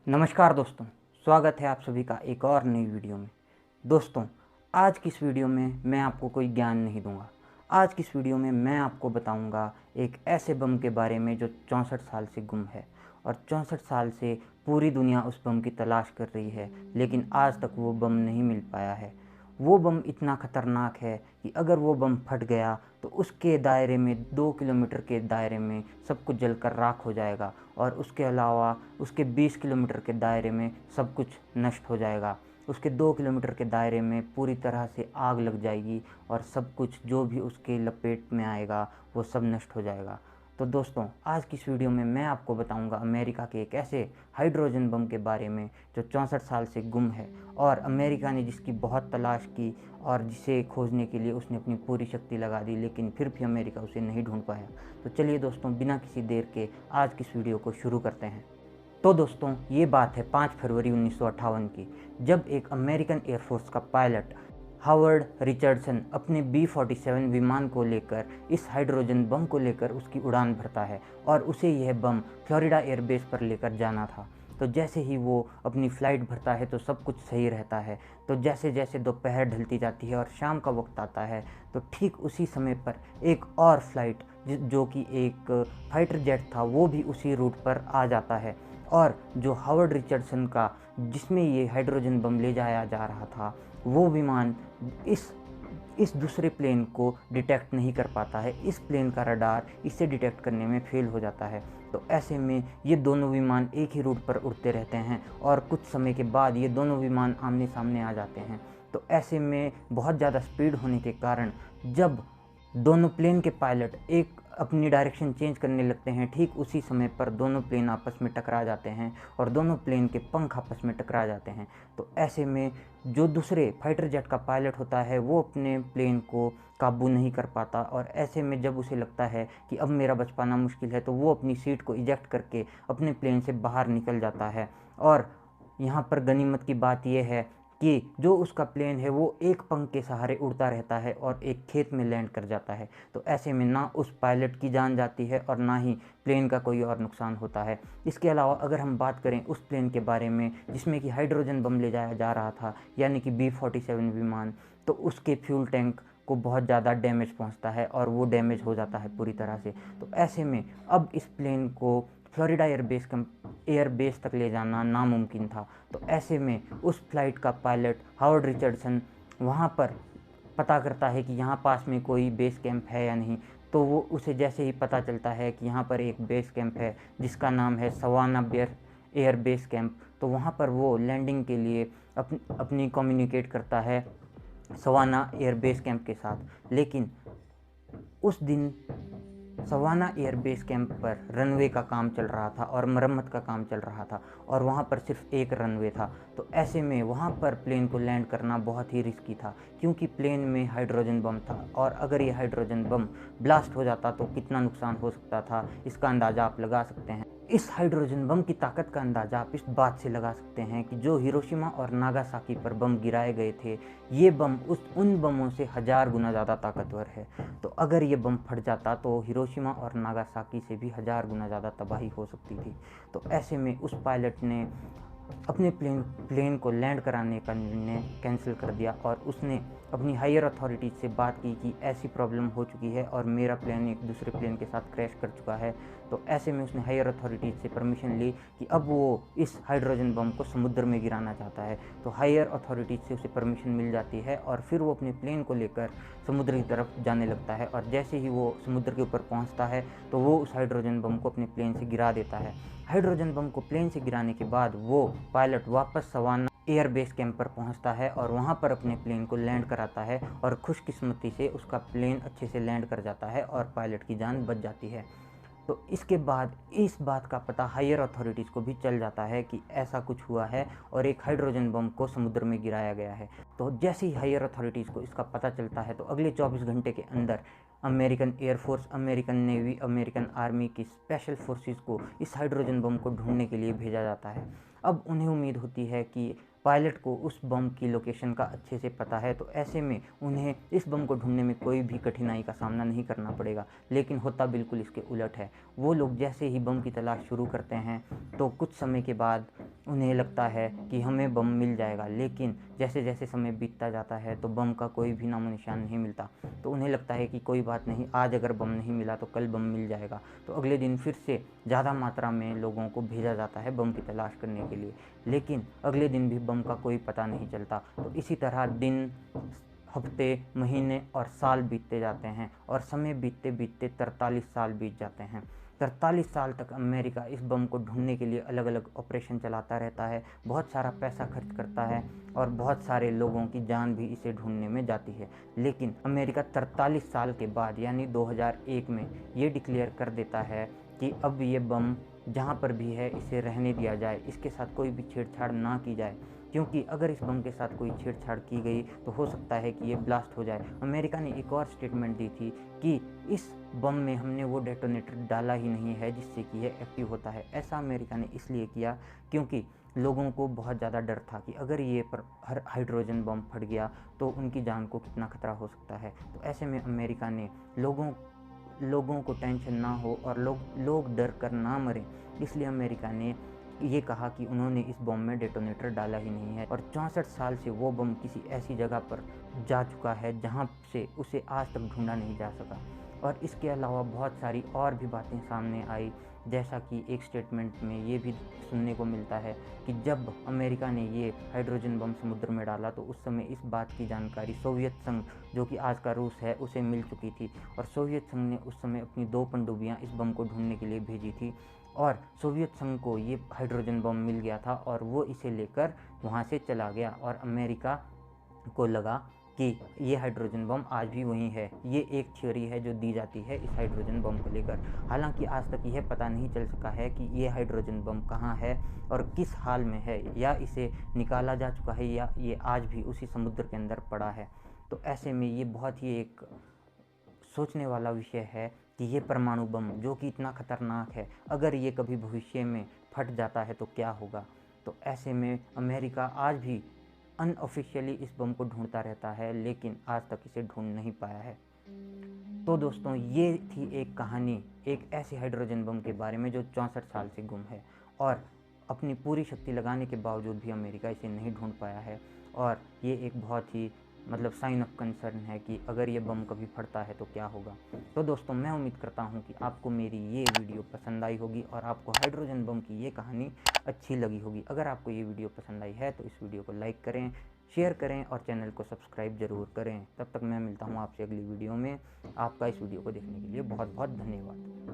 नमस्कार दोस्तों, स्वागत है आप सभी का एक और नई वीडियो में। दोस्तों, आज की इस वीडियो में मैं आपको कोई ज्ञान नहीं दूंगा। आज की इस वीडियो में मैं आपको बताऊंगा एक ऐसे बम के बारे में जो 64 साल से गुम है और 64 साल से पूरी दुनिया उस बम की तलाश कर रही है, लेकिन आज तक वो बम नहीं मिल पाया है। वो बम इतना ख़तरनाक है कि अगर वो बम फट गया तो उसके दायरे में 2 किलोमीटर के दायरे में सब कुछ जलकर राख हो जाएगा और उसके अलावा उसके 20 किलोमीटर के दायरे में सब कुछ नष्ट हो जाएगा। उसके 2 किलोमीटर के दायरे में पूरी तरह से आग लग जाएगी और सब कुछ जो भी उसके लपेट में आएगा वो सब नष्ट हो जाएगा। तो दोस्तों, आज की इस वीडियो में मैं आपको बताऊंगा अमेरिका के एक ऐसे हाइड्रोजन बम के बारे में जो 64 साल से गुम है और अमेरिका ने जिसकी बहुत तलाश की और जिसे खोजने के लिए उसने अपनी पूरी शक्ति लगा दी, लेकिन फिर भी अमेरिका उसे नहीं ढूंढ पाया। तो चलिए दोस्तों, बिना किसी देर के आज की इस वीडियो को शुरू करते हैं। तो दोस्तों, ये बात है 5 फरवरी 1958 की, जब एक अमेरिकन एयरफोर्स का पायलट हावर्ड रिचर्डसन अपने B-47 विमान को लेकर इस हाइड्रोजन बम को लेकर उसकी उड़ान भरता है और उसे यह बम फ्लोरिडा एयरबेस पर लेकर जाना था। तो जैसे ही वो अपनी फ़्लाइट भरता है तो सब कुछ सही रहता है। तो जैसे जैसे दोपहर ढलती जाती है और शाम का वक्त आता है तो ठीक उसी समय पर एक और फ्लाइट जो कि एक फाइटर जेट था वो भी उसी रूट पर आ जाता है और जो हावर्ड रिचर्डसन का जिसमें ये हाइड्रोजन बम ले जाया जा रहा था वो विमान इस दूसरे प्लेन को डिटेक्ट नहीं कर पाता है। इस प्लेन का रडार इसे डिटेक्ट करने में फेल हो जाता है। तो ऐसे में ये दोनों विमान एक ही रूट पर उड़ते रहते हैं और कुछ समय के बाद ये दोनों विमान आमने सामने आ जाते हैं। तो ऐसे में बहुत ज़्यादा स्पीड होने के कारण जब दोनों प्लेन के पायलट एक अपनी डायरेक्शन चेंज करने लगते हैं, ठीक उसी समय पर दोनों प्लेन आपस में टकरा जाते हैं और दोनों प्लेन के पंख आपस में टकरा जाते हैं। तो ऐसे में जो दूसरे फाइटर जेट का पायलट होता है वो अपने प्लेन को काबू नहीं कर पाता और ऐसे में जब उसे लगता है कि अब मेरा बच पाना मुश्किल है तो वो अपनी सीट को इजेक्ट करके अपने प्लेन से बाहर निकल जाता है। और यहाँ पर गनीमत की बात यह है कि जो उसका प्लेन है वो एक पंख के सहारे उड़ता रहता है और एक खेत में लैंड कर जाता है। तो ऐसे में ना उस पायलट की जान जाती है और ना ही प्लेन का कोई और नुकसान होता है। इसके अलावा अगर हम बात करें उस प्लेन के बारे में जिसमें कि हाइड्रोजन बम ले जाया जा रहा था, यानी कि B-47 विमान, तो उसके फ्यूल टैंक को बहुत ज़्यादा डैमेज पहुंचता है और वो डैमेज हो जाता है पूरी तरह से। तो ऐसे में अब इस प्लेन को फ्लोरिडा एयरबेस तक ले जाना नामुमकिन था। तो ऐसे में उस फ्लाइट का पायलट हावर्ड रिचर्डसन वहाँ पर पता करता है कि यहाँ पास में कोई बेस कैंप है या नहीं। तो वो उसे जैसे ही पता चलता है कि यहाँ पर एक बेस कैंप है जिसका नाम है सवाना एयर बेस कैंप, तो वहाँ पर वो लैंडिंग के लिए अपनी कम्युनिकेट करता है सवाना एयर बेस कैंप के साथ। लेकिन उस दिन सवाना एयर बेस कैंप पर रनवे का काम चल रहा था और मरम्मत का काम चल रहा था और वहाँ पर सिर्फ एक रनवे था। तो ऐसे में वहाँ पर प्लेन को लैंड करना बहुत ही रिस्की था क्योंकि प्लेन में हाइड्रोजन बम था और अगर ये हाइड्रोजन बम ब्लास्ट हो जाता तो कितना नुकसान हो सकता था इसका अंदाज़ा आप लगा सकते हैं। इस हाइड्रोजन बम की ताकत का अंदाज़ा आप इस बात से लगा सकते हैं कि जो हिरोशिमा और नागासाकी पर बम गिराए गए थे ये बम उन बमों से 1000 गुना ज़्यादा ताकतवर है। तो अगर ये बम फट जाता तो हिरोशिमा और नागासाकी से भी 1000 गुना ज़्यादा तबाही हो सकती थी। तो ऐसे में उस पायलट ने अपने प्लेन को लैंड कराने का निर्णय कैंसिल कर दिया और उसने अपनी हायर अथॉरिटीज़ से बात की कि ऐसी प्रॉब्लम हो चुकी है और मेरा प्लेन एक दूसरे प्लेन के साथ क्रैश कर चुका है। तो ऐसे में उसने हायर अथॉरिटीज़ से परमिशन ली कि अब वो इस हाइड्रोजन बम को समुद्र में गिराना चाहता है। तो हायर अथॉरिटीज़ से उसे परमिशन मिल जाती है और फिर वो अपने प्लेन को लेकर समुद्र की तरफ जाने लगता है और जैसे ही वो समुद्र के ऊपर पहुंचता है तो वो उस हाइड्रोजन बम को अपने प्लेन से गिरा देता है। हाइड्रोजन बम को प्लेन से गिराने के बाद वो पायलट वापस सवाना एयर बेस कैंप पर पहुंचता है और वहां पर अपने प्लेन को लैंड कराता है और खुशकिस्मती से उसका प्लेन अच्छे से लैंड कर जाता है और पायलट की जान बच जाती है। तो इसके बाद इस बात का पता हायर अथॉरिटीज़ को भी चल जाता है कि ऐसा कुछ हुआ है और एक हाइड्रोजन बम को समुद्र में गिराया गया है। तो जैसे ही हायर अथॉरिटीज़ को इसका पता चलता है तो अगले 24 घंटे के अंदर American air force, American navy, American army की स्पेशल फोर्सेस को इस हाइड्रोजन बम को ढूंढने के लिए भेजा जाता है। अब उन्हें उम्मीद होती है कि पायलट को उस बम की लोकेशन का अच्छे से पता है, तो ऐसे में उन्हें इस बम को ढूंढने में कोई भी कठिनाई का सामना नहीं करना पड़ेगा। लेकिन होता बिल्कुल इसके उलट है। वो लोग जैसे ही बम की तलाश शुरू करते हैं तो कुछ समय के बाद उन्हें लगता है कि हमें बम मिल जाएगा, लेकिन जैसे जैसे समय बीतता जाता है तो बम का कोई भी नामो निशान नहीं मिलता। तो उन्हें लगता है कि कोई बात नहीं, आज अगर बम नहीं मिला तो कल बम मिल जाएगा। तो अगले दिन फिर से ज़्यादा मात्रा में लोगों को भेजा जाता है बम की तलाश करने के लिए, लेकिन अगले दिन भी बम का कोई पता नहीं चलता। तो इसी तरह दिन, हफ्ते, महीने और साल बीतते जाते हैं, और समय बीतते बीतते 43 साल बीत जाते हैं। 43 साल तक अमेरिका इस बम को ढूंढने के लिए अलग अलग ऑपरेशन चलाता रहता है, बहुत सारा पैसा खर्च करता है, और बहुत सारे लोगों की जान भी इसे ढूंढने में जाती है। लेकिन अमेरिका 43 साल के बाद यानी 2001 में ये डिक्लेयर कर देता है कि अब ये बम जहाँ पर भी है इसे रहने दिया जाए, इसके साथ कोई भी छेड़छाड़ ना की जाए, क्योंकि अगर इस बम के साथ कोई छेड़छाड़ की गई तो हो सकता है कि ये ब्लास्ट हो जाए। अमेरिका ने एक और स्टेटमेंट दी थी कि इस बम में हमने वो डेटोनेटर डाला ही नहीं है जिससे कि ये एक्टिव होता है। ऐसा अमेरिका ने इसलिए किया क्योंकि लोगों को बहुत ज़्यादा डर था कि अगर ये पर हर हाइड्रोजन बम फट गया तो उनकी जान को कितना खतरा हो सकता है। तो ऐसे में अमेरिका ने लोगों को टेंशन ना हो और लोग डर कर ना मरें, इसलिए अमेरिका ने ये कहा कि उन्होंने इस बम में डेटोनेटर डाला ही नहीं है। और 64 साल से वो बम किसी ऐसी जगह पर जा चुका है जहाँ से उसे आज तक ढूंढा नहीं जा सका। और इसके अलावा बहुत सारी और भी बातें सामने आई, जैसा कि एक स्टेटमेंट में ये भी सुनने को मिलता है कि जब अमेरिका ने ये हाइड्रोजन बम समुद्र में डाला तो उस समय इस बात की जानकारी सोवियत संघ, जो कि आज का रूस है, उसे मिल चुकी थी, और सोवियत संघ ने उस समय अपनी 2 पनडुब्बियाँ इस बम को ढूंढने के लिए भेजी थी, और सोवियत संघ को ये हाइड्रोजन बम मिल गया था और वो इसे लेकर वहाँ से चला गया। और अमेरिका को लगा कि ये हाइड्रोजन बम आज भी वहीं है। ये एक थ्योरी है जो दी जाती है इस हाइड्रोजन बम को लेकर। हालांकि आज तक यह पता नहीं चल सका है कि ये हाइड्रोजन बम कहाँ है और किस हाल में है, या इसे निकाला जा चुका है या ये आज भी उसी समुद्र के अंदर पड़ा है। तो ऐसे में ये बहुत ही एक सोचने वाला विषय है कि ये परमाणु बम जो कि इतना खतरनाक है, अगर ये कभी भविष्य में फट जाता है तो क्या होगा। तो ऐसे में अमेरिका आज भी अनऑफिशियली इस बम को ढूंढता रहता है, लेकिन आज तक इसे ढूंढ नहीं पाया है। तो दोस्तों, ये थी एक कहानी एक ऐसे हाइड्रोजन बम के बारे में जो 64 साल से गुम है, और अपनी पूरी शक्ति लगाने के बावजूद भी अमेरिका इसे नहीं ढूंढ पाया है। और ये एक बहुत ही साइन ऑफ कंसर्न है कि अगर ये बम कभी फटता है तो क्या होगा। तो दोस्तों, मैं उम्मीद करता हूँ कि आपको मेरी ये वीडियो पसंद आई होगी और आपको हाइड्रोजन बम की ये कहानी अच्छी लगी होगी। अगर आपको ये वीडियो पसंद आई है तो इस वीडियो को लाइक करें, शेयर करें और चैनल को सब्सक्राइब ज़रूर करें। तब तक मैं मिलता हूँ आपसे अगली वीडियो में। आपका इस वीडियो को देखने के लिए बहुत बहुत धन्यवाद।